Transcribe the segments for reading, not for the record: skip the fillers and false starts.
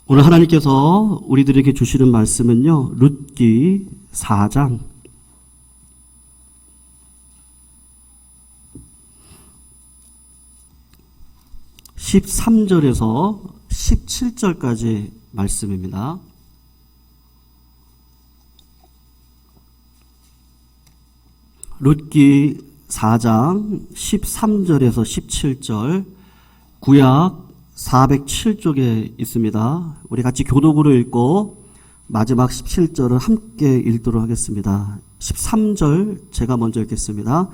오늘 하나님께서 우리들에게 주시는 말씀은요, 룻기 4장 13절에서 17절까지 말씀입니다. 룻기 4장 13절에서 17절, 구약 407쪽에 있습니다. 우리 같이 교독으로 읽고 마지막 17절을 함께 읽도록 하겠습니다. 13절 제가 먼저 읽겠습니다.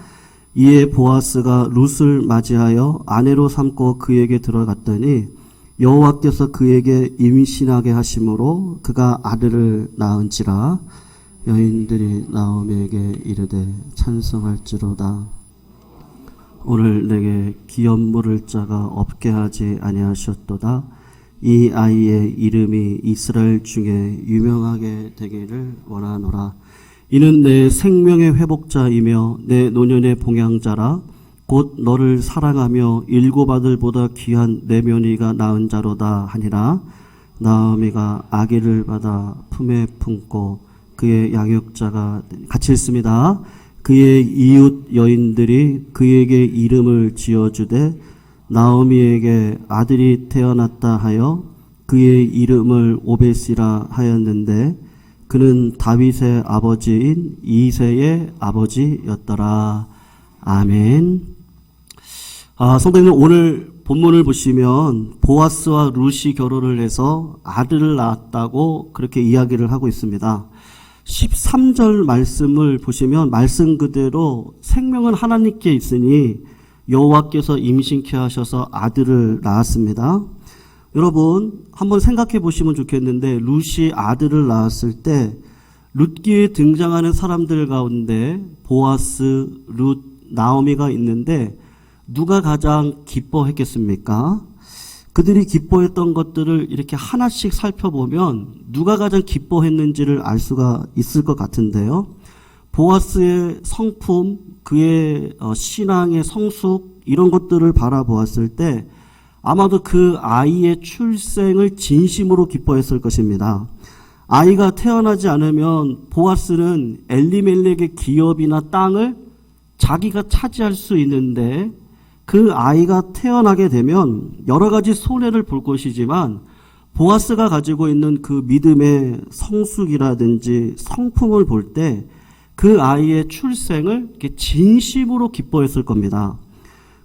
이에 보아스가 룻을 맞이하여 아내로 삼고 그에게 들어갔더니 여호와께서 그에게 임신하게 하심으로 그가 아들을 낳은지라. 여인들이 나오미에게 이르되 찬송할지로다. 오늘 내게 기업 물을 자가 없게 하지 아니하셨도다. 이 아이의 이름이 이스라엘 중에 유명하게 되기를 원하노라. 이는 내 생명의 회복자이며 내 노년의 봉양자라. 곧 너를 사랑하며 일곱 아들보다 귀한 내 며느리가 낳은 자로다 하니라. 나오미가 아기를 받아 품에 품고 그의 양육자가, 같이 읽습니다. 그의 이웃 여인들이 그에게 이름을 지어주되 나오미에게 아들이 태어났다 하여 그의 이름을 오벳이라 하였는데 그는 다윗의 아버지인 이새의 아버지였더라. 아멘. 성도님, 오늘 본문을 보시면 보아스와 룻이 결혼을 해서 아들을 낳았다고 그렇게 이야기를 하고 있습니다. 13절 말씀을 보시면 말씀 그대로 생명은 하나님께 있으니 여호와께서 임신케 하셔서 아들을 낳았습니다. 여러분 한번 생각해 보시면 좋겠는데, 룻이 아들을 낳았을 때 룻기에 등장하는 사람들 가운데 보아스, 룻, 나오미가 있는데 누가 가장 기뻐했겠습니까? 그들이 기뻐했던 것들을 이렇게 하나씩 살펴보면 누가 가장 기뻐했는지를 알 수가 있을 것 같은데요. 보아스의 성품, 그의 신앙의 성숙, 이런 것들을 바라보았을 때 아마도 그 아이의 출생을 진심으로 기뻐했을 것입니다. 아이가 태어나지 않으면 보아스는 엘리멜렉의 기업이나 땅을 자기가 차지할 수 있는데, 그 아이가 태어나게 되면 여러 가지 손해를 볼 것이지만 보아스가 가지고 있는 그 믿음의 성숙이라든지 성품을 볼 때 그 아이의 출생을 이렇게 진심으로 기뻐했을 겁니다.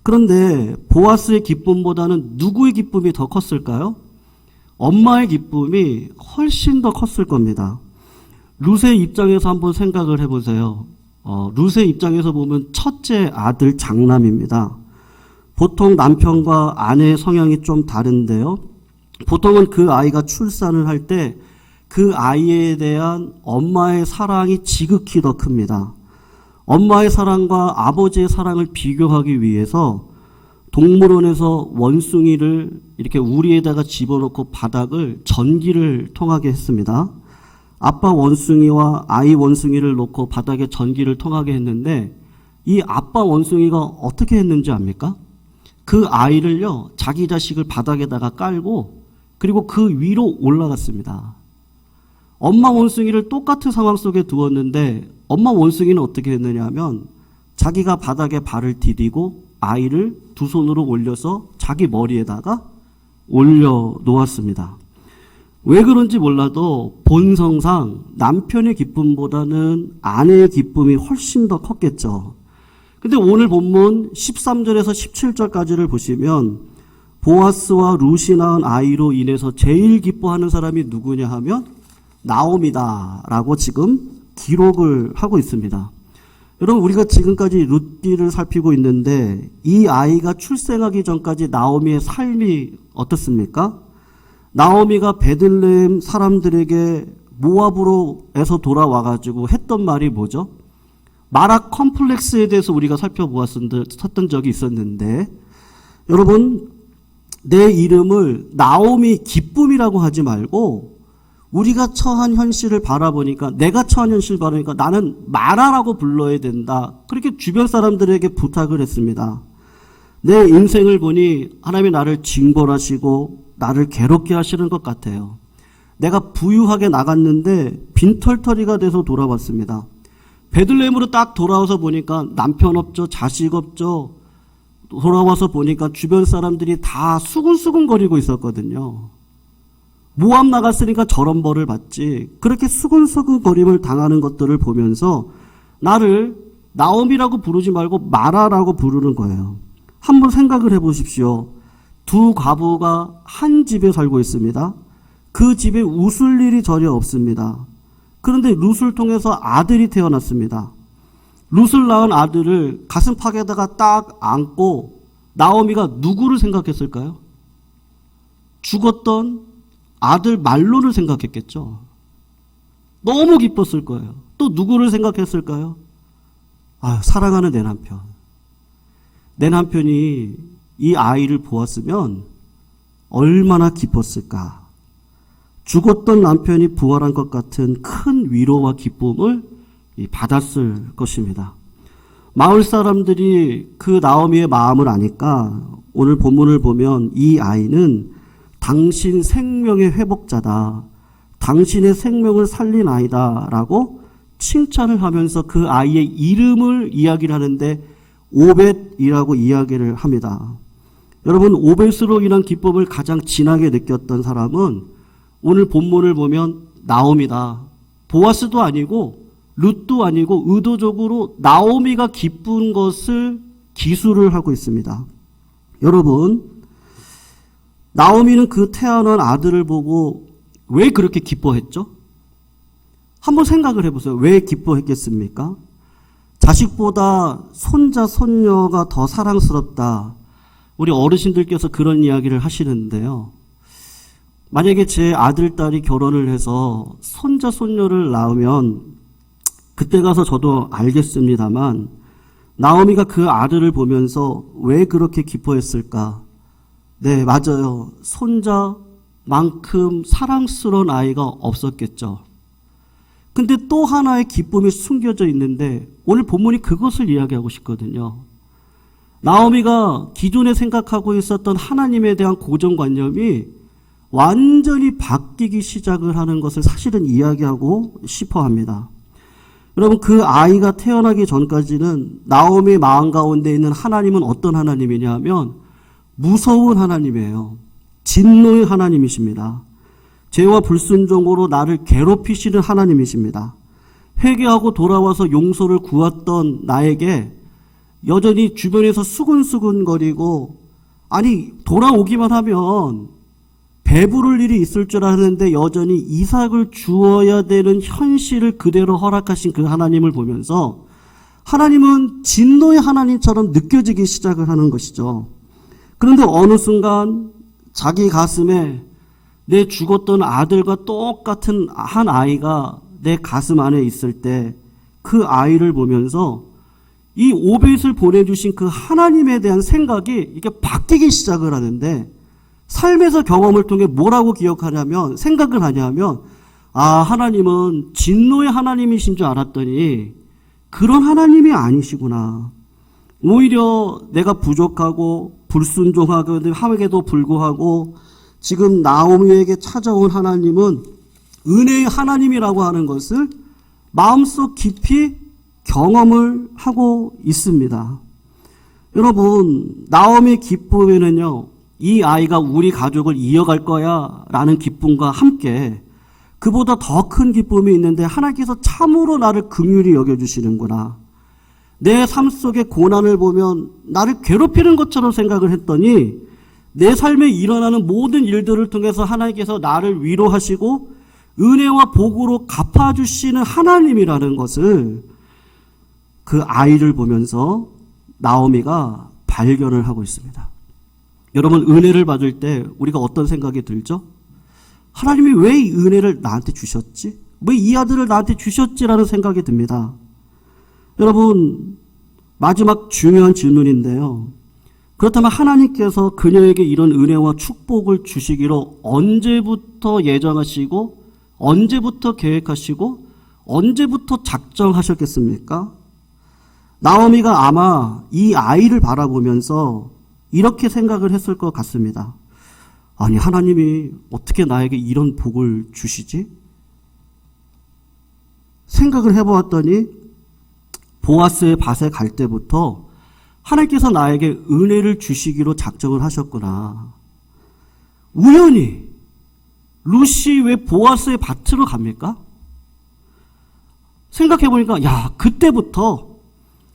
그런데 보아스의 기쁨보다는 누구의 기쁨이 더 컸을까요? 엄마의 기쁨이 훨씬 더 컸을 겁니다. 룻의 입장에서 한번 생각을 해보세요. 룻의 입장에서 보면 첫째 아들 장남입니다. 보통 남편과 아내의 성향이 좀 다른데요. 보통은 그 아이가 출산을 할 때 그 아이에 대한 엄마의 사랑이 지극히 더 큽니다. 엄마의 사랑과 아버지의 사랑을 비교하기 위해서 동물원에서 원숭이를 이렇게 우리에다가 집어넣고 바닥을 전기를 통하게 했습니다. 아빠 원숭이와 아이 원숭이를 놓고 바닥에 전기를 통하게 했는데, 이 아빠 원숭이가 어떻게 했는지 압니까? 그 아이를요, 자기 자식을 바닥에다가 깔고 그리고 그 위로 올라갔습니다. 엄마 원숭이를 똑같은 상황 속에 두었는데 엄마 원숭이는 어떻게 했느냐 하면 자기가 바닥에 발을 디디고 아이를 두 손으로 올려서 자기 머리에다가 올려 놓았습니다. 왜 그런지 몰라도 본성상 남편의 기쁨보다는 아내의 기쁨이 훨씬 더 컸겠죠. 근데 오늘 본문 13절에서 17절까지를 보시면 보아스와 룻이 낳은 아이로 인해서 제일 기뻐하는 사람이 누구냐 하면 나오미다라고 지금 기록을 하고 있습니다. 여러분, 우리가 지금까지 룻기를 살피고 있는데 이 아이가 출생하기 전까지 나오미의 삶이 어떻습니까? 나오미가 베들레헴 사람들에게 모압으로에서 돌아와가지고 했던 말이 뭐죠? 마라 컴플렉스에 대해서 우리가 살펴보았던 적이 있었는데, 여러분, 내 이름을 나오미 기쁨이라고 하지 말고 우리가 처한 현실을 바라보니까, 내가 처한 현실을 바라보니까 나는 마라라고 불러야 된다. 그렇게 주변 사람들에게 부탁을 했습니다. 내 인생을 보니 하나님이 나를 징벌하시고 나를 괴롭게 하시는 것 같아요. 내가 부유하게 나갔는데 빈털터리가 돼서 돌아왔습니다. 베들레헴으로 딱 돌아와서 보니까 남편 없죠, 자식 없죠. 돌아와서 보니까 주변 사람들이 다 수근수근거리고 있었거든요. 모압 나갔으니까 저런 벌을 받지. 그렇게 수근수근거림을 당하는 것들을 보면서 나를 나옴이라고 부르지 말고 마라라고 부르는 거예요. 한번 생각을 해보십시오. 두 과부가 한 집에 살고 있습니다. 그 집에 웃을 일이 전혀 없습니다. 그런데 룻을 통해서 아들이 태어났습니다. 룻을 낳은 아들을 가슴팍에다가 딱 안고 나오미가 누구를 생각했을까요? 죽었던 아들 말론을 생각했겠죠. 너무 기뻤을 거예요. 또 누구를 생각했을까요? 사랑하는 내 남편. 내 남편이 이 아이를 보았으면 얼마나 기뻤을까. 죽었던 남편이 부활한 것 같은 큰 위로와 기쁨을 받았을 것입니다. 마을 사람들이 그 나오미의 마음을 아니까 오늘 본문을 보면 이 아이는 당신 생명의 회복자다. 당신의 생명을 살린 아이다 라고 칭찬을 하면서 그 아이의 이름을 이야기를 하는데 오벳이라고 이야기를 합니다. 여러분, 오벳으로 인한 기쁨을 가장 진하게 느꼈던 사람은 오늘 본문을 보면 나오미다. 보아스도 아니고 룻도 아니고 의도적으로 나오미가 기쁜 것을 기술을 하고 있습니다. 여러분, 나오미는 그 태어난 아들을 보고 왜 그렇게 기뻐했죠? 한번 생각을 해보세요. 왜 기뻐했겠습니까? 자식보다 손자, 손녀가 더 사랑스럽다. 우리 어르신들께서 그런 이야기를 하시는데요. 만약에 제 아들, 딸이 결혼을 해서 손자, 손녀를 낳으면 그때 가서 저도 알겠습니다만 나오미가 그 아들을 보면서 왜 그렇게 기뻐했을까? 네, 맞아요. 손자만큼 사랑스러운 아이가 없었겠죠. 근데 또 하나의 기쁨이 숨겨져 있는데 오늘 본문이 그것을 이야기하고 싶거든요. 나오미가 기존에 생각하고 있었던 하나님에 대한 고정관념이 완전히 바뀌기 시작을 하는 것을 사실은 이야기하고 싶어 합니다. 여러분, 그 아이가 태어나기 전까지는 나오미의 마음 가운데 있는 하나님은 어떤 하나님이냐 하면 무서운 하나님이에요. 진노의 하나님이십니다. 죄와 불순종으로 나를 괴롭히시는 하나님이십니다. 회개하고 돌아와서 용서를 구했던 나에게 여전히 주변에서 수근수근거리고, 아니 돌아오기만 하면 배부를 일이 있을 줄 아는데 여전히 이삭을 주어야 되는 현실을 그대로 허락하신 그 하나님을 보면서 하나님은 진노의 하나님처럼 느껴지기 시작을 하는 것이죠. 그런데 어느 순간 자기 가슴에 내 죽었던 아들과 똑같은 한 아이가 내 가슴 안에 있을 때 그 아이를 보면서 이 오벳을 보내주신 그 하나님에 대한 생각이 이게 바뀌기 시작을 하는데, 삶에서 경험을 통해 뭐라고 기억하냐면, 생각을 하냐면, 하나님은 진노의 하나님이신 줄 알았더니 그런 하나님이 아니시구나. 오히려 내가 부족하고 불순종하게도 불구하고 지금 나오미에게 찾아온 하나님은 은혜의 하나님이라고 하는 것을 마음속 깊이 경험을 하고 있습니다. 여러분, 나오미의 기쁨에는요, 이 아이가 우리 가족을 이어갈 거야 라는 기쁨과 함께 그보다 더 큰 기쁨이 있는데, 하나님께서 참으로 나를 긍휼히 여겨주시는구나. 내 삶 속의 고난을 보면 나를 괴롭히는 것처럼 생각을 했더니 내 삶에 일어나는 모든 일들을 통해서 하나님께서 나를 위로하시고 은혜와 복으로 갚아주시는 하나님이라는 것을 그 아이를 보면서 나오미가 발견을 하고 있습니다. 여러분, 은혜를 받을 때 우리가 어떤 생각이 들죠? 하나님이 왜 이 은혜를 나한테 주셨지? 왜 이 아들을 나한테 주셨지라는 생각이 듭니다. 여러분, 마지막 중요한 질문인데요. 그렇다면 하나님께서 그녀에게 이런 은혜와 축복을 주시기로 언제부터 예정하시고 언제부터 계획하시고 언제부터 작정하셨겠습니까? 나오미가 아마 이 아이를 바라보면서 이렇게 생각을 했을 것 같습니다. 아니, 하나님이 어떻게 나에게 이런 복을 주시지? 생각을 해보았더니 보아스의 밭에 갈 때부터 하나님께서 나에게 은혜를 주시기로 작정을 하셨구나. 우연히 룻이 왜 보아스의 밭으로 갑니까? 생각해보니까 그때부터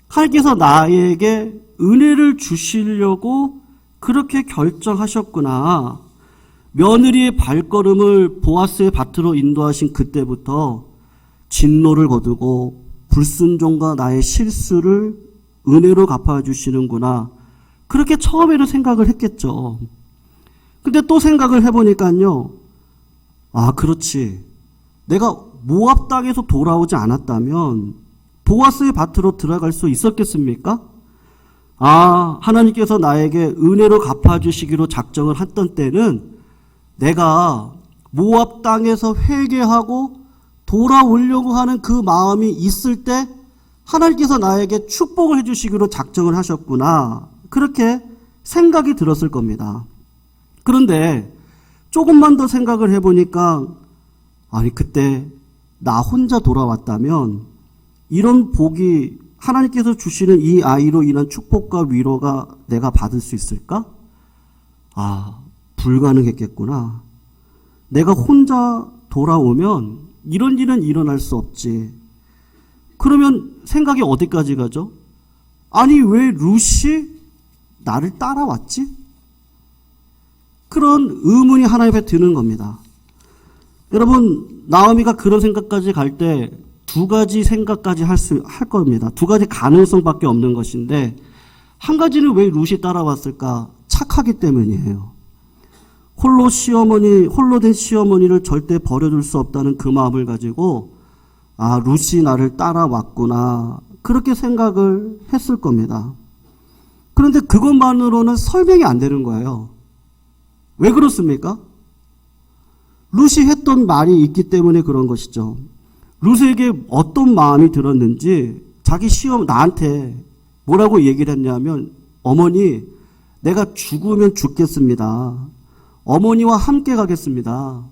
하나님께서 나에게 은혜를 주시려고 그렇게 결정하셨구나. 며느리의 발걸음을 보아스의 밭으로 인도하신 그때부터 진노를 거두고 불순종과 나의 실수를 은혜로 갚아주시는구나. 그렇게 처음에는 생각을 했겠죠. 근데 또 생각을 해보니까요. 그렇지. 내가 모압 땅에서 돌아오지 않았다면 보아스의 밭으로 들어갈 수 있었겠습니까? 하나님께서 나에게 은혜로 갚아주시기로 작정을 했던 때는 내가 모압 땅에서 회개하고 돌아오려고 하는 그 마음이 있을 때 하나님께서 나에게 축복을 해주시기로 작정을 하셨구나. 그렇게 생각이 들었을 겁니다. 그런데 조금만 더 생각을 해보니까 그때 나 혼자 돌아왔다면 이런 복이 하나님께서 주시는 이 아이로 인한 축복과 위로가 내가 받을 수 있을까? 불가능했겠구나. 내가 혼자 돌아오면 이런 일은 일어날 수 없지. 그러면 생각이 어디까지 가죠? 왜 룻이 나를 따라왔지? 그런 의문이 하나님께 드는 겁니다. 여러분, 나오미가 그런 생각까지 갈 때 두 가지 생각까지 할 겁니다. 두 가지 가능성밖에 없는 것인데, 한 가지는 왜 룻이 따라왔을까? 착하기 때문이에요. 홀로 된 시어머니를 절대 버려둘 수 없다는 그 마음을 가지고 룻이 나를 따라왔구나. 그렇게 생각을 했을 겁니다. 그런데 그것만으로는 설명이 안 되는 거예요. 왜 그렇습니까? 룻이 했던 말이 있기 때문에 그런 것이죠. 룻에게 어떤 마음이 들었는지 자기 나한테 뭐라고 얘기를 했냐면, 어머니, 내가 죽으면 죽겠습니다. 어머니와 함께 가겠습니다.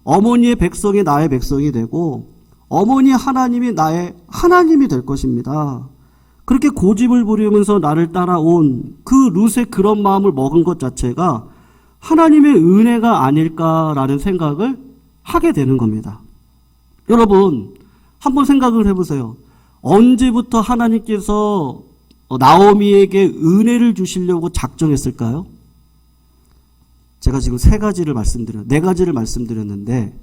어머니의 백성이 나의 백성이 되고 어머니 하나님이 나의 하나님이 될 것입니다. 그렇게 고집을 부리면서 나를 따라온 그 룻의 그런 마음을 먹은 것 자체가 하나님의 은혜가 아닐까라는 생각을 하게 되는 겁니다. 여러분, 한번 생각을 해보세요. 언제부터 하나님께서 나오미에게 은혜를 주시려고 작정했을까요? 제가 지금 네 가지를 말씀드렸는데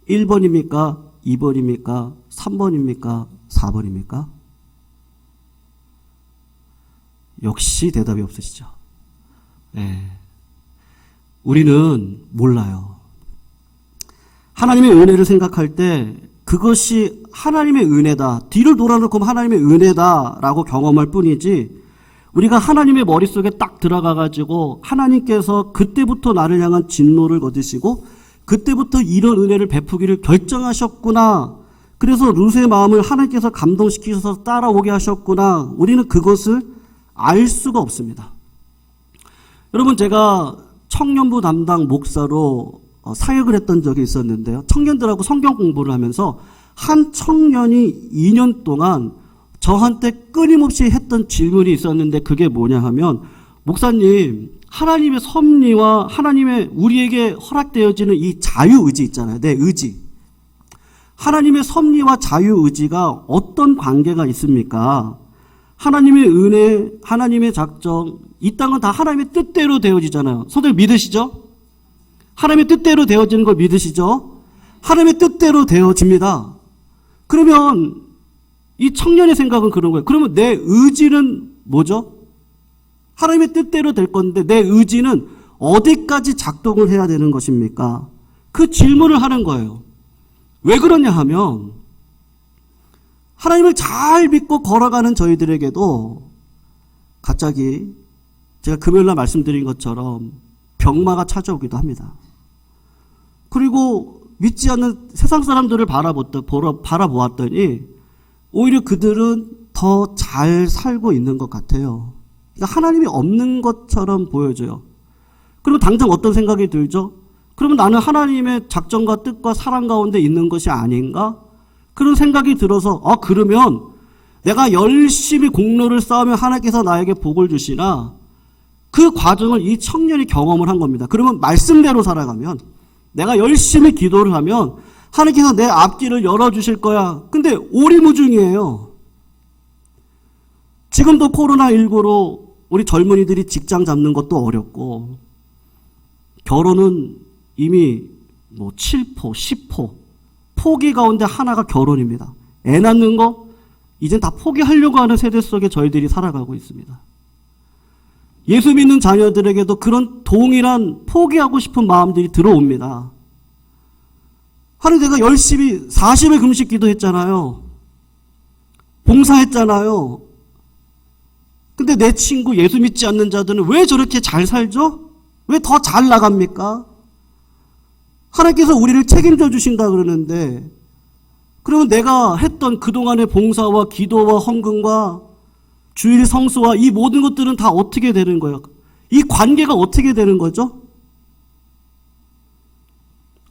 1번입니까? 2번입니까? 3번입니까? 4번입니까? 역시 대답이 없으시죠? 우리는 몰라요. 하나님의 은혜를 생각할 때 그것이 하나님의 은혜다, 뒤를 돌아놓고 하나님의 은혜다라고 경험할 뿐이지, 우리가 하나님의 머릿속에 딱 들어가가지고 하나님께서 그때부터 나를 향한 진노를 거두시고 그때부터 이런 은혜를 베푸기를 결정하셨구나, 그래서 룻의 마음을 하나님께서 감동시키셔서 따라오게 하셨구나, 우리는 그것을 알 수가 없습니다. 여러분, 제가 청년부 담당 목사로 사역을 했던 적이 있었는데요. 청년들하고 성경 공부를 하면서 한 청년이 2년 동안 저한테 끊임없이 했던 질문이 있었는데, 그게 뭐냐 하면, 목사님, 하나님의 섭리와 하나님의 우리에게 허락되어지는 이 자유의지 있잖아요. 내 의지. 하나님의 섭리와 자유의지가 어떤 관계가 있습니까? 하나님의 은혜, 하나님의 작정, 이 땅은 다 하나님의 뜻대로 되어지잖아요. 선생님 믿으시죠? 하나님의 뜻대로 되어지는 걸 믿으시죠? 하나님의 뜻대로 되어집니다. 그러면 이 청년의 생각은 그런 거예요. 그러면 내 의지는 뭐죠? 하나님의 뜻대로 될 건데 내 의지는 어디까지 작동을 해야 되는 것입니까? 그 질문을 하는 거예요. 왜 그러냐 하면, 하나님을 잘 믿고 걸어가는 저희들에게도 갑자기 제가 금요일날 말씀드린 것처럼 병마가 찾아오기도 합니다. 그리고 믿지 않는 세상 사람들을 바라보았더니 오히려 그들은 더 잘 살고 있는 것 같아요. 그러니까 하나님이 없는 것처럼 보여져요. 그러면 당장 어떤 생각이 들죠? 그러면 나는 하나님의 작정과 뜻과 사랑 가운데 있는 것이 아닌가? 그런 생각이 들어서 그러면 내가 열심히 공로를 쌓으면 하나님께서 나에게 복을 주시나? 그 과정을 이 청년이 경험을 한 겁니다. 그러면 말씀대로 살아가면, 내가 열심히 기도를 하면 하나님께서 내 앞길을 열어주실 거야. 근데 오리무중이에요. 지금도 코로나19로 우리 젊은이들이 직장 잡는 것도 어렵고, 결혼은 이미 7포, 10포, 포기 가운데 하나가 결혼입니다. 애 낳는 거 이젠 다 포기하려고 하는 세대 속에 저희들이 살아가고 있습니다. 예수 믿는 자녀들에게도 그런 동일한 포기하고 싶은 마음들이 들어옵니다. 하나님, 내가 열심히 40일 금식 기도했잖아요. 봉사했잖아요. 근데 내 친구 예수 믿지 않는 자들은 왜 저렇게 잘 살죠? 왜 더 잘 나갑니까? 하나님께서 우리를 책임져 주신다 그러는데, 그러면 내가 했던 그동안의 봉사와 기도와 헌금과 주일 성수와 이 모든 것들은 다 어떻게 되는 거예요? 이 관계가 어떻게 되는 거죠?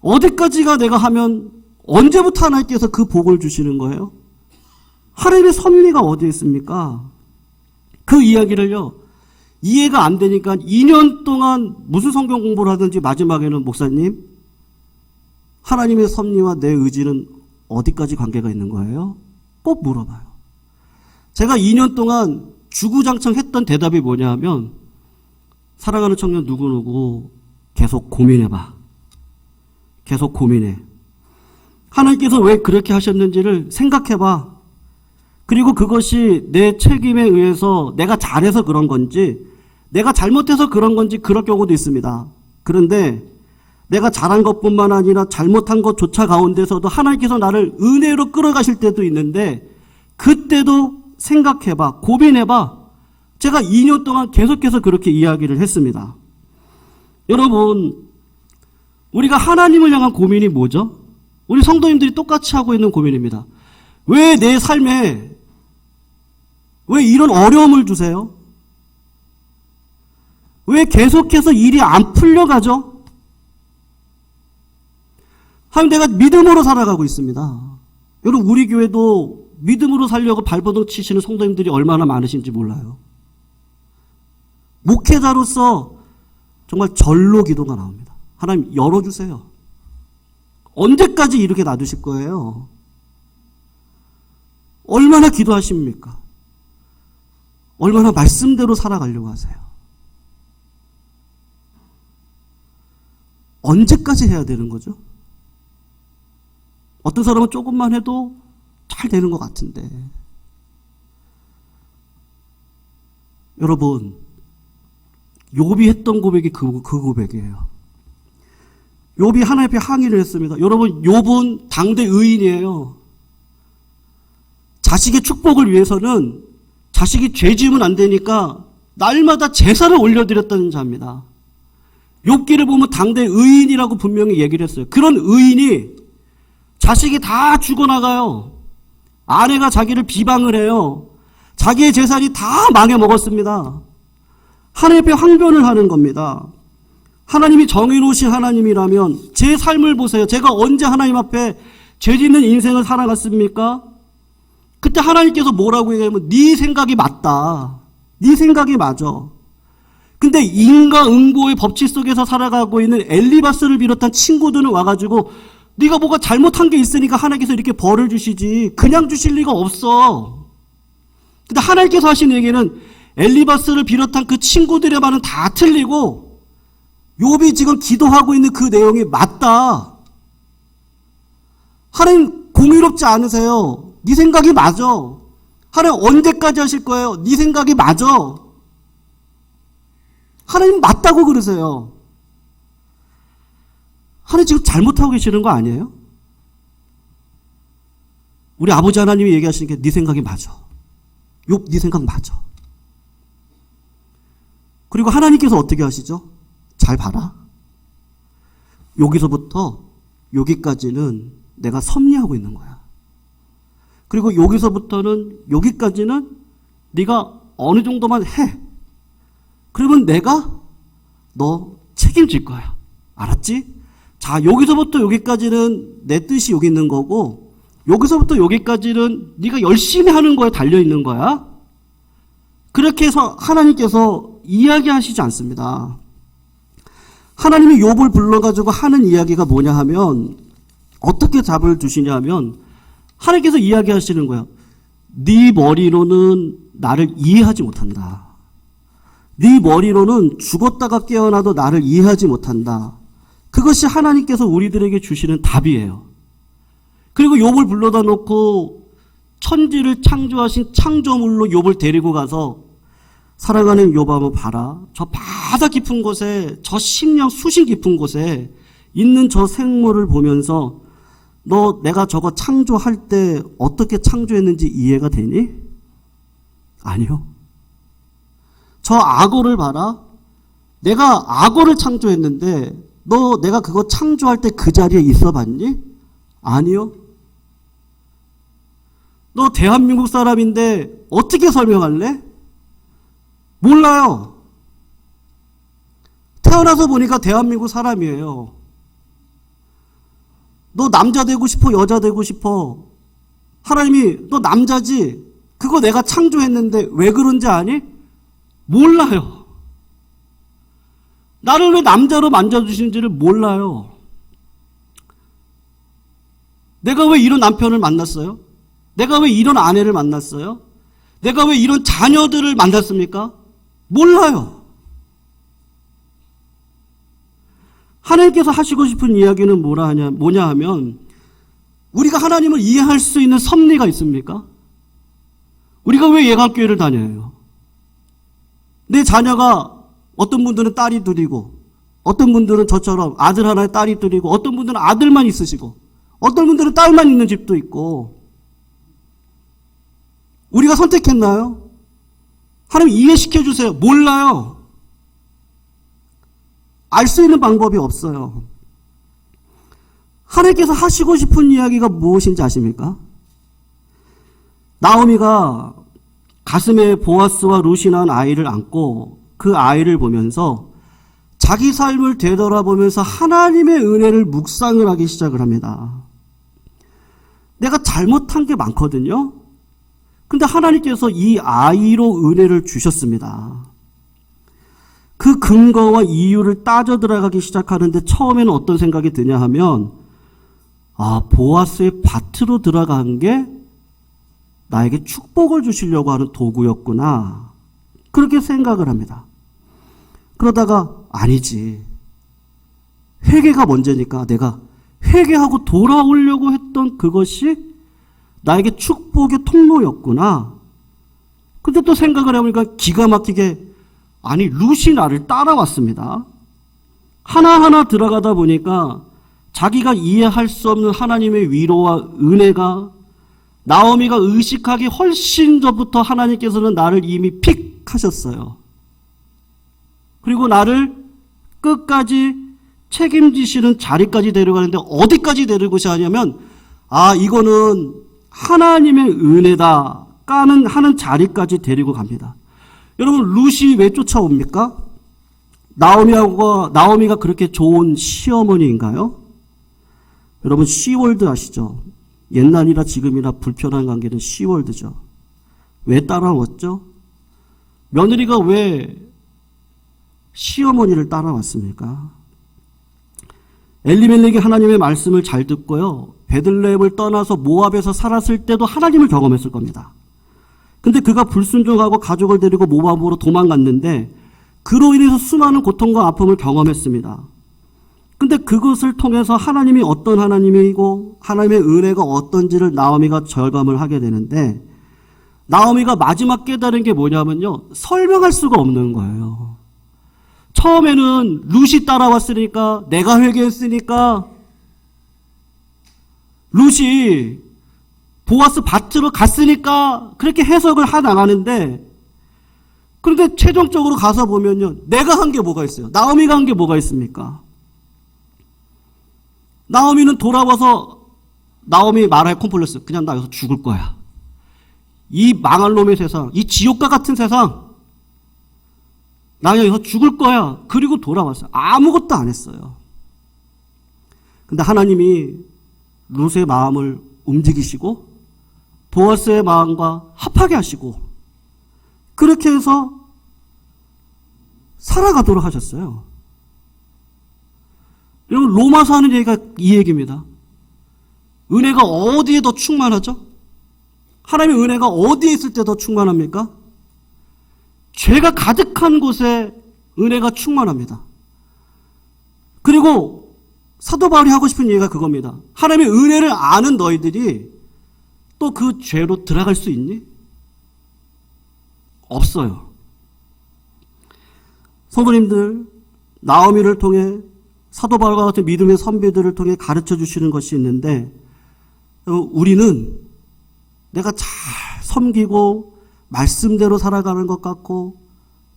어디까지가 내가 하면 언제부터 하나님께서 그 복을 주시는 거예요? 하나님의 섭리가 어디에 있습니까? 그 이야기를요, 이해가 안 되니까 2년 동안 무슨 성경 공부를 하든지 마지막에는 목사님, 하나님의 섭리와 내 의지는 어디까지 관계가 있는 거예요? 꼭 물어봐요. 제가 2년 동안 주구장창 했던 대답이 뭐냐 하면, 사랑하는 청년 누구누구 계속 고민해봐. 계속 고민해. 하나님께서 왜 그렇게 하셨는지를 생각해봐. 그리고 그것이 내 책임에 의해서 내가 잘해서 그런 건지, 내가 잘못해서 그런 건지 그럴 경우도 있습니다. 그런데 내가 잘한 것뿐만 아니라 잘못한 것조차 가운데서도 하나님께서 나를 은혜로 끌어가실 때도 있는데, 그때도 생각해봐, 고민해봐. 제가 2년 동안 계속해서 그렇게 이야기를 했습니다. 여러분, 우리가 하나님을 향한 고민이 뭐죠? 우리 성도님들이 똑같이 하고 있는 고민입니다. 왜 내 삶에 왜 이런 어려움을 주세요? 왜 계속해서 일이 안 풀려가죠? 하나님, 내가 믿음으로 살아가고 있습니다. 여러분, 우리 교회도 믿음으로 살려고 발버둥 치시는 성도님들이 얼마나 많으신지 몰라요. 목회자로서 정말 절로 기도가 나옵니다. 하나님, 열어주세요. 언제까지 이렇게 놔두실 거예요? 얼마나 기도하십니까? 얼마나 말씀대로 살아가려고 하세요? 언제까지 해야 되는 거죠? 어떤 사람은 조금만 해도 잘 되는 것 같은데. 여러분, 욥이 했던 고백이 그 고백이에요. 욥이 하나님 앞에 항의를 했습니다. 여러분, 욥은 당대 의인이에요. 자식의 축복을 위해서는 자식이 죄 지으면 안 되니까 날마다 제사를 올려드렸다는 자입니다. 욥기를 보면 당대 의인이라고 분명히 얘기를 했어요. 그런 의인이 자식이 다 죽어나가요. 아내가 자기를 비방을 해요. 자기의 재산이 다 망해먹었습니다. 하나님 앞에 항변을 하는 겁니다. 하나님이 정의로우신 하나님이라면 제 삶을 보세요. 제가 언제 하나님 앞에 죄 짓는 인생을 살아갔습니까? 그때 하나님께서 뭐라고 얘기하면 네 생각이 맞다. 네 생각이 맞아. 근데 인과응보의 법칙 속에서 살아가고 있는 엘리바스를 비롯한 친구들은 와가지고 네가 뭐가 잘못한 게 있으니까 하나님께서 이렇게 벌을 주시지 그냥 주실 리가 없어. 근데 하나님께서 하신 얘기는 엘리바스를 비롯한 그 친구들의 말은 다 틀리고 욥이 지금 기도하고 있는 그 내용이 맞다. 하나님 공의롭지 않으세요. 네 생각이 맞아. 하나님 언제까지 하실 거예요? 네 생각이 맞아. 하나님 맞다고 그러세요. 하나님 지금 잘못하고 계시는 거 아니에요? 우리 아버지 하나님이 얘기하시는 게 네 생각이 맞아. 욥, 네 생각 맞아. 그리고 하나님께서 어떻게 하시죠? 잘 봐라. 여기서부터 여기까지는 내가 섭리하고 있는 거야. 그리고 여기서부터는 여기까지는 네가 어느 정도만 해. 그러면 내가 너 책임질 거야. 알았지? 자, 여기서부터 여기까지는 내 뜻이 여기 있는 거고 여기서부터 여기까지는 네가 열심히 하는 거에 달려 있는 거야. 그렇게 해서 하나님께서 이야기하시지 않습니다. 하나님이 욥을 불러가지고 하는 이야기가 뭐냐 하면 어떻게 답을 주시냐 하면 하나님께서 이야기하시는 거야. 네 머리로는 나를 이해하지 못한다. 네 머리로는 죽었다가 깨어나도 나를 이해하지 못한다. 그것이 하나님께서 우리들에게 주시는 답이에요. 그리고 욥을 불러다 놓고 천지를 창조하신 창조물로 욥을 데리고 가서 사랑하는 욥아 한번 봐라. 저 바다 깊은 곳에 저 심령 수심 깊은 곳에 있는 저 생물을 보면서 너 내가 저거 창조할 때 어떻게 창조했는지 이해가 되니? 아니요. 저 악어를 봐라. 내가 악어를 창조했는데 너 내가 그거 창조할 때 그 자리에 있어 봤니? 아니요. 너 대한민국 사람인데 어떻게 설명할래? 몰라요. 태어나서 보니까 대한민국 사람이에요. 너 남자 되고 싶어? 여자 되고 싶어? 하나님이 너 남자지? 그거 내가 창조했는데 왜 그런지 아니? 몰라요. 나를 왜 남자로 만져주시는지를 몰라요. 내가 왜 이런 남편을 만났어요? 내가 왜 이런 아내를 만났어요? 내가 왜 이런 자녀들을 만났습니까? 몰라요. 하나님께서 하시고 싶은 이야기는 뭐냐 하면 우리가 하나님을 이해할 수 있는 섭리가 있습니까? 우리가 왜 예감교회를 다녀요? 내 자녀가 어떤 분들은 딸이 둘이고 어떤 분들은 저처럼 아들 하나에 딸이 둘이고 어떤 분들은 아들만 있으시고 어떤 분들은 딸만 있는 집도 있고 우리가 선택했나요? 하나님 이해시켜 주세요. 몰라요. 알 수 있는 방법이 없어요. 하나님께서 하시고 싶은 이야기가 무엇인지 아십니까? 나오미가 가슴에 보아스와 룻이 낳은 아이를 안고 그 아이를 보면서 자기 삶을 되돌아보면서 하나님의 은혜를 묵상을 하기 시작을 합니다. 내가 잘못한 게 많거든요. 근데 하나님께서 이 아이로 은혜를 주셨습니다. 그 근거와 이유를 따져 들어가기 시작하는데 처음에는 어떤 생각이 드냐 하면 보아스의 밭으로 들어간 게 나에게 축복을 주시려고 하는 도구였구나. 그렇게 생각을 합니다. 그러다가 아니지. 회개가 먼저니까 내가 회개하고 돌아오려고 했던 그것이 나에게 축복의 통로였구나. 근데 또 생각을 해보니까 기가 막히게 룻이 나를 따라왔습니다. 하나하나 들어가다 보니까 자기가 이해할 수 없는 하나님의 위로와 은혜가 나오미가 의식하기 훨씬 전부터 하나님께서는 나를 이미 픽 하셨어요. 그리고 나를 끝까지 책임지시는 자리까지 데려가는데 어디까지 데려가시냐면 이거는 하나님의 은혜다 하는 자리까지 데리고 갑니다. 여러분 룻이 왜 쫓아옵니까? 나오미가 그렇게 좋은 시어머니인가요? 여러분 시월드 아시죠? 옛날이나 지금이나 불편한 관계는 시월드죠. 왜 따라왔죠? 며느리가 왜 시어머니를 따라왔습니까? 엘리멜렉이 하나님의 말씀을 잘 듣고요. 베들레헴을 떠나서 모압에서 살았을 때도 하나님을 경험했을 겁니다. 근데 그가 불순종하고 가족을 데리고 모압으로 도망갔는데 그로 인해서 수많은 고통과 아픔을 경험했습니다. 근데 그것을 통해서 하나님이 어떤 하나님이고 하나님의 은혜가 어떤지를 나오미가 절감을 하게 되는데 나오미가 마지막 깨달은 게 뭐냐면요. 설명할 수가 없는 거예요. 처음에는 룻이 따라왔으니까 내가 회개했으니까 룻이 보아스 밭으로 갔으니까 그렇게 해석을 나가는데 그런데 최종적으로 가서 보면요. 내가 한 게 뭐가 있어요? 나오미가 한 게 뭐가 있습니까? 나오미는 돌아와서 나오미 말할 콤플렉스 그냥 나 여기서 죽을 거야. 이 망할 놈의 세상, 이 지옥과 같은 세상 나 여기서 죽을 거야. 그리고 돌아왔어요. 아무것도 안 했어요. 근데 하나님이 룻의 마음을 움직이시고 보아스의 마음과 합하게 하시고 그렇게 해서 살아가도록 하셨어요. 여러분, 로마서 하는 얘기가 이 얘기입니다. 은혜가 어디에 더 충만하죠? 하나님의 은혜가 어디에 있을 때 더 충만합니까? 죄가 가득한 곳에 은혜가 충만합니다. 그리고 사도 바울이 하고 싶은 얘기가 그겁니다. 하나님의 은혜를 아는 너희들이 또 그 죄로 들어갈 수 있니? 없어요. 성도님들, 나오미를 통해 사도 바울과 같은 믿음의 선배들을 통해 가르쳐 주시는 것이 있는데, 우리는 내가 잘 섬기고 말씀대로 살아가는 것 같고,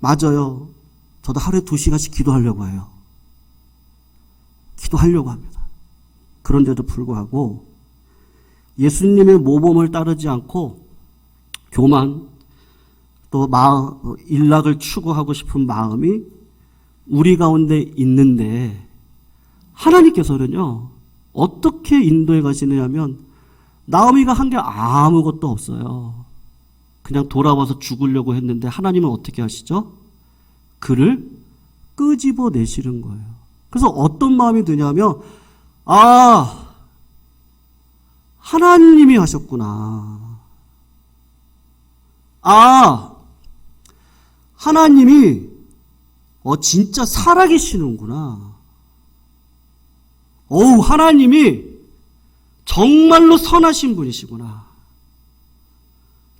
맞아요. 저도 하루에 2시간씩 기도하려고 해요. 기도하려고 합니다. 그런데도 불구하고 예수님의 모범을 따르지 않고 교만, 또 일락을 추구하고 싶은 마음이 우리 가운데 있는데, 하나님께서는요 어떻게 인도해 가시느냐면, 나오미가 한 게 아무것도 없어요. 그냥 돌아와서 죽으려고 했는데 하나님은 어떻게 하시죠? 그를 끄집어 내시는 거예요. 그래서 어떤 마음이 드냐면, 하나님이 하셨구나. 하나님이 진짜 살아계시는구나. 하나님이 정말로 선하신 분이시구나.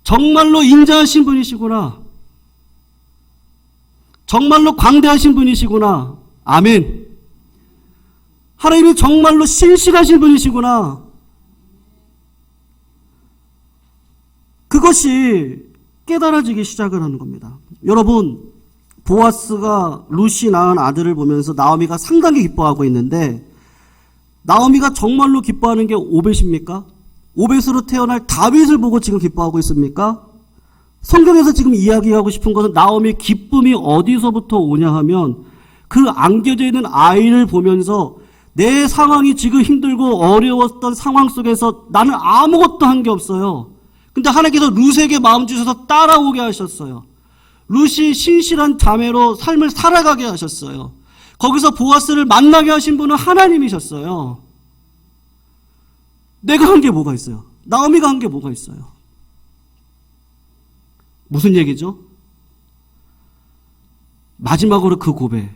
정말로 인자하신 분이시구나. 정말로 광대하신 분이시구나. 아멘. 하나님이 정말로 신실하신 분이시구나. 그것이 깨달아지기 시작을 하는 겁니다. 여러분, 보아스가 룻이 낳은 아들을 보면서 나오미가 상당히 기뻐하고 있는데, 나오미가 정말로 기뻐하는 게 오벳입니까? 오벳으로 태어날 다윗을 보고 지금 기뻐하고 있습니까? 성경에서 지금 이야기하고 싶은 것은 나오미의 기쁨이 어디서부터 오냐 하면, 그 안겨져 있는 아이를 보면서 내 상황이 지금 힘들고 어려웠던 상황 속에서 나는 아무것도 한 게 없어요. 근데 하나님께서 룻에게 마음 주셔서 따라오게 하셨어요. 룻이 신실한 자매로 삶을 살아가게 하셨어요. 거기서 보아스를 만나게 하신 분은 하나님이셨어요. 내가 한 게 뭐가 있어요? 나오미가 한 게 뭐가 있어요? 무슨 얘기죠? 마지막으로 그 고백.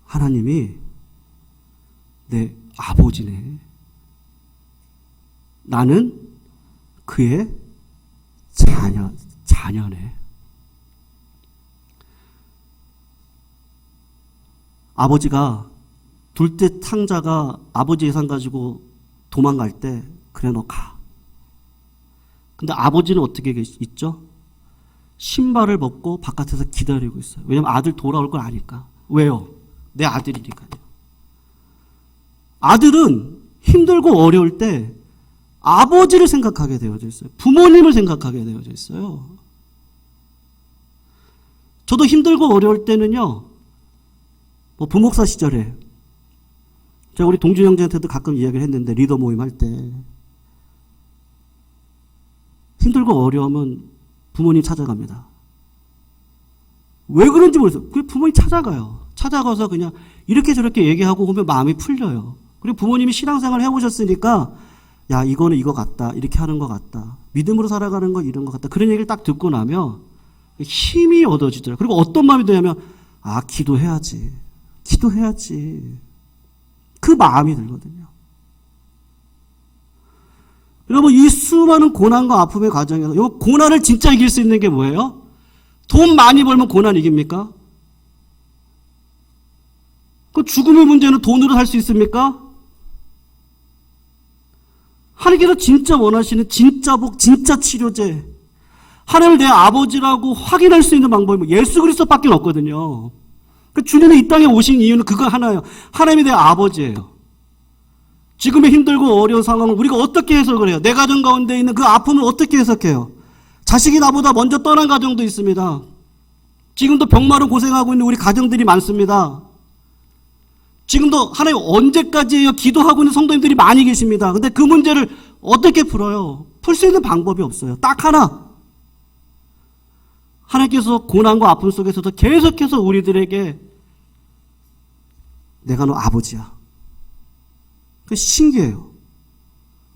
하나님이 내 아버지네. 나는 그의 자녀네. 아버지가 둘째 탕자가 아버지 예산 가지고 도망갈 때, 그래 너 가. 근데 아버지는 어떻게 있죠? 신발을 벗고 바깥에서 기다리고 있어요. 왜냐면 아들 돌아올 걸 아니까. 왜요? 내 아들이니까요. 아들은 힘들고 어려울 때 아버지를 생각하게 되어져 있어요. 부모님을 생각하게 되어져 있어요. 저도 힘들고 어려울 때는요, 부목사 시절에 제가 우리 동준 형제한테도 가끔 이야기를 했는데, 리더 모임 할 때 힘들고 어려우면 부모님 찾아갑니다. 왜 그런지 모르겠어요. 그 부모님 찾아가요. 찾아가서 그냥 이렇게 저렇게 얘기하고 보면 마음이 풀려요. 그리고 부모님이 신앙생활 해보셨으니까, 야, 이거는 이거 같다. 이렇게 하는 것 같다. 믿음으로 살아가는 거 이런 것 같다. 그런 얘기를 딱 듣고 나면 힘이 얻어지더라고요. 그리고 어떤 마음이 드냐면, 기도해야지. 기도해야지. 그 마음이 들거든요. 여러분, 이 수많은 고난과 아픔의 과정에서 이 고난을 진짜 이길 수 있는 게 뭐예요? 돈 많이 벌면 고난 이깁니까? 그 죽음의 문제는 돈으로 살 수 있습니까? 하나님께서 진짜 원하시는 진짜 복, 진짜 치료제, 하나님을 내 아버지라고 확인할 수 있는 방법이 예수 그리스도밖에 없거든요. 그 주님이 이 땅에 오신 이유는 그거 하나예요. 하나님이 내 아버지예요. 지금의 힘들고 어려운 상황을 우리가 어떻게 해석을 해요? 내 가정 가운데 있는 그 아픔을 어떻게 해석해요? 자식이 나보다 먼저 떠난 가정도 있습니다. 지금도 병마로 고생하고 있는 우리 가정들이 많습니다. 지금도 하나님 언제까지예요? 기도하고 있는 성도님들이 많이 계십니다. 근데 그 문제를 어떻게 풀어요? 풀 수 있는 방법이 없어요. 딱 하나. 하나님께서 고난과 아픔 속에서도 계속해서 우리들에게 내가 너 아버지야. 그 신기해요.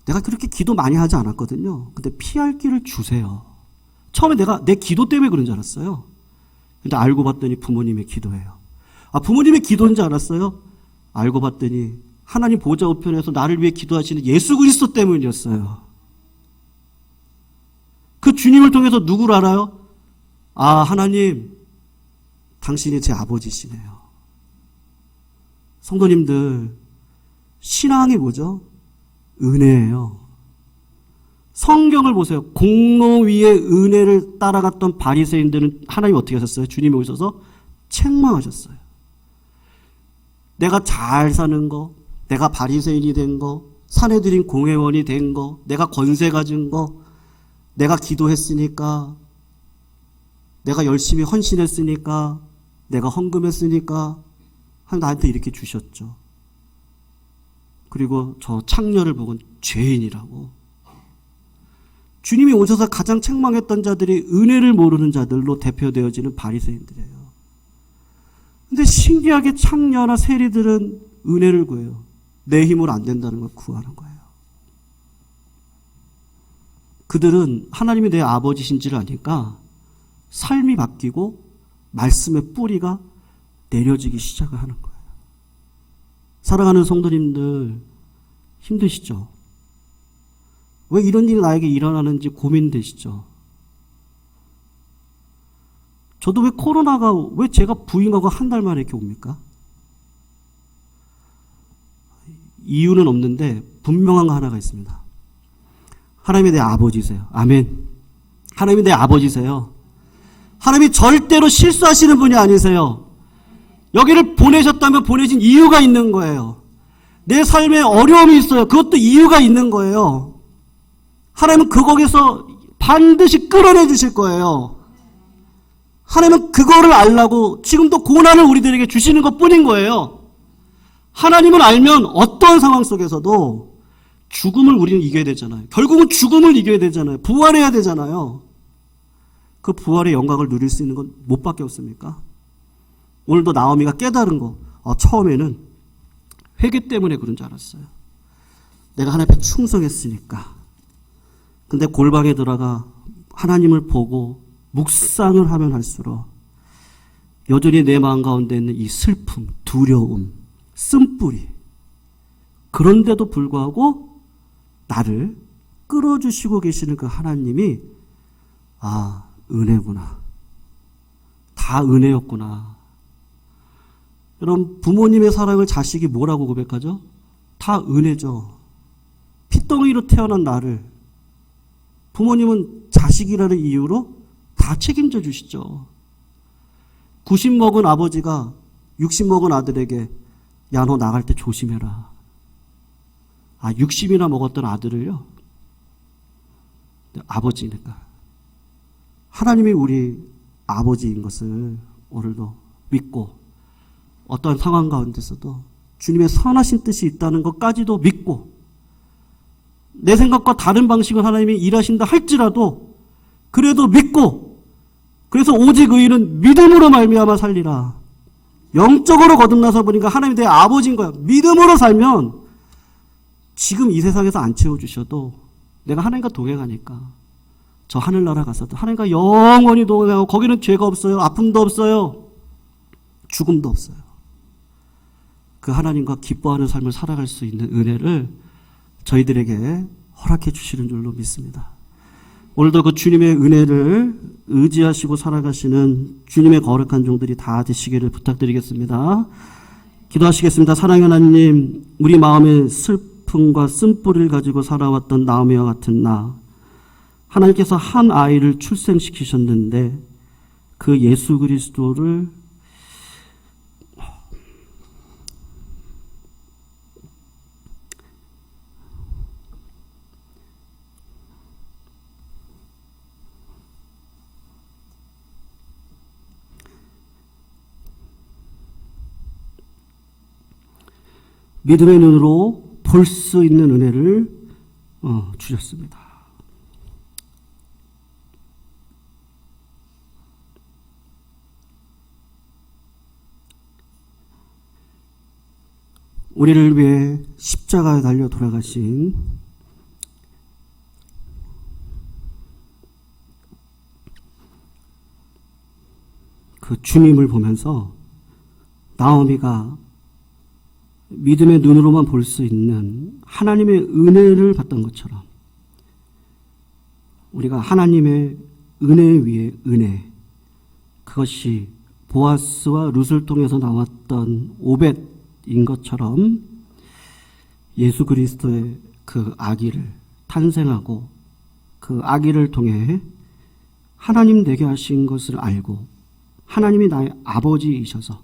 내가 그렇게 기도 많이 하지 않았거든요. 근데 피할 길을 주세요. 처음에 내가 내 기도 때문에 그런 줄 알았어요. 근데 알고 봤더니 부모님의 기도예요. 아, 부모님의 기도인 줄 알았어요? 알고 봤더니 하나님 보좌 우편에서 나를 위해 기도하시는 예수 그리스도 때문이었어요. 그 주님을 통해서 누구를 알아요? 아, 하나님, 당신이 제 아버지시네요. 성도님들, 신앙이 뭐죠? 은혜예요. 성경을 보세요. 공로 위에 은혜를 따라갔던 바리새인들은 하나님 어떻게 하셨어요? 주님이 오셔서 책망하셨어요. 내가 잘 사는 거, 내가 바리새인이 된 거, 사내들인 공회원이 된 거, 내가 권세 가진 거, 내가 기도했으니까, 내가 열심히 헌신했으니까, 내가 헌금했으니까 나한테 이렇게 주셨죠. 그리고 저 창녀를 보곤 죄인이라고. 주님이 오셔서 가장 책망했던 자들이 은혜를 모르는 자들로 대표되어지는 바리새인들이에요. 근데 신기하게 창녀나 세리들은 은혜를 구해요. 내 힘으로 안 된다는 걸 구하는 거예요. 그들은 하나님이 내 아버지신지를 아니까 삶이 바뀌고 말씀의 뿌리가 내려지기 시작을 하는 거예요. 사랑하는 성도님들, 힘드시죠? 왜 이런 일이 나에게 일어나는지 고민되시죠? 저도 왜 코로나가 왜 제가 부임하고 한 달 만에 이렇게 옵니까? 이유는 없는데 분명한 거 하나가 있습니다. 하나님이 내 아버지세요. 아멘. 하나님이 내 아버지세요. 하나님이 절대로 실수하시는 분이 아니세요. 여기를 보내셨다면 보내신 이유가 있는 거예요. 내 삶에 어려움이 있어요. 그것도 이유가 있는 거예요. 하나님은 거기서 반드시 끌어내 주실 거예요. 하나님은 그거를 알라고 지금도 고난을 우리들에게 주시는 것 뿐인 거예요. 하나님을 알면 어떤 상황 속에서도 죽음을 우리는 이겨야 되잖아요. 결국은 죽음을 이겨야 되잖아요. 부활해야 되잖아요. 그 부활의 영광을 누릴 수 있는 건 못 밖에 없습니까? 오늘도 나오미가 깨달은 거, 처음에는 회개 때문에 그런 줄 알았어요. 내가 하나님 앞에 충성했으니까. 근데 골방에 들어가 하나님을 보고 묵상을 하면 할수록 여전히 내 마음 가운데 있는 이 슬픔, 두려움, 쓴뿌리, 그런데도 불구하고 나를 끌어주시고 계시는 그 하나님이 은혜구나. 다 은혜였구나. 여러분, 부모님의 사랑을 자식이 뭐라고 고백하죠? 다 은혜죠. 핏덩이로 태어난 나를 부모님은 자식이라는 이유로 다 책임져 주시죠. 90 먹은 아버지가 60 먹은 아들에게 야, 너 나갈 때 조심해라. 60이나 먹었던 아들을요. 아버지니까. 하나님이 우리 아버지인 것을 오늘도 믿고 어떠한 상황 가운데서도 주님의 선하신 뜻이 있다는 것까지도 믿고 내 생각과 다른 방식으로 하나님이 일하신다 할지라도 그래도 믿고 그래서 오직 의인은 믿음으로 말미암아 살리라. 영적으로 거듭나서 보니까 하나님이 내 아버지인 거야. 믿음으로 살면 지금 이 세상에서 안 채워주셔도 내가 하나님과 동행하니까 저 하늘나라 가서도 하나님과 영원히 동행하고 거기는 죄가 없어요. 아픔도 없어요. 죽음도 없어요. 그 하나님과 기뻐하는 삶을 살아갈 수 있는 은혜를 저희들에게 허락해 주시는 줄로 믿습니다. 오늘도 그 주님의 은혜를 의지하시고 살아가시는 주님의 거룩한 종들이 다 되시기를 부탁드리겠습니다. 기도하시겠습니다. 사랑하는 하나님, 우리 마음의 슬픔과 쓴뿌리를 가지고 살아왔던 나오미와 같은 나, 하나님께서 한 아이를 출생시키셨는데 그 예수 그리스도를 믿음의 눈으로 볼 수 있는 은혜를 주셨습니다. 우리를 위해 십자가에 달려 돌아가신 그 주님을 보면서 나오미가 믿음의 눈으로만 볼 수 있는 하나님의 은혜를 받던 것처럼 우리가 하나님의 은혜 위에 은혜, 그것이 보아스와 룻을 통해서 나왔던 오벳인 것처럼 예수 그리스도의 그 아기를 탄생하고 그 아기를 통해 하나님 되게 하신 것을 알고 하나님이 나의 아버지이셔서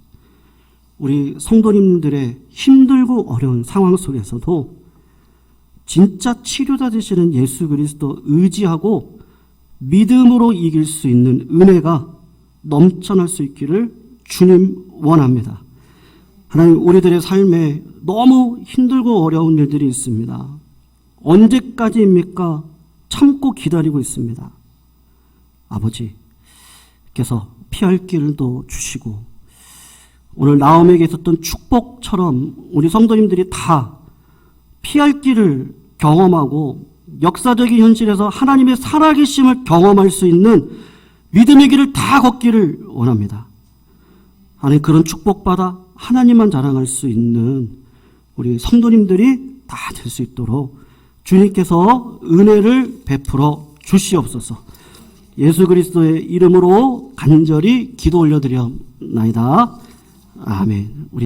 우리 성도님들의 힘들고 어려운 상황 속에서도 진짜 치료자 되시는 예수 그리스도 의지하고 믿음으로 이길 수 있는 은혜가 넘쳐날 수 있기를 주님 원합니다. 하나님, 우리들의 삶에 너무 힘들고 어려운 일들이 있습니다. 언제까지입니까? 참고 기다리고 있습니다. 아버지께서 피할 길도 주시고 오늘 나옴에게 있었던 축복처럼 우리 성도님들이 다 피할 길을 경험하고 역사적인 현실에서 하나님의 살아계심을 경험할 수 있는 믿음의 길을 다 걷기를 원합니다. 하나님, 그런 축복받아 하나님만 자랑할 수 있는 우리 성도님들이 다 될 수 있도록 주님께서 은혜를 베풀어 주시옵소서. 예수 그리스도의 이름으로 간절히 기도 올려드려나이다. 아멘. 우리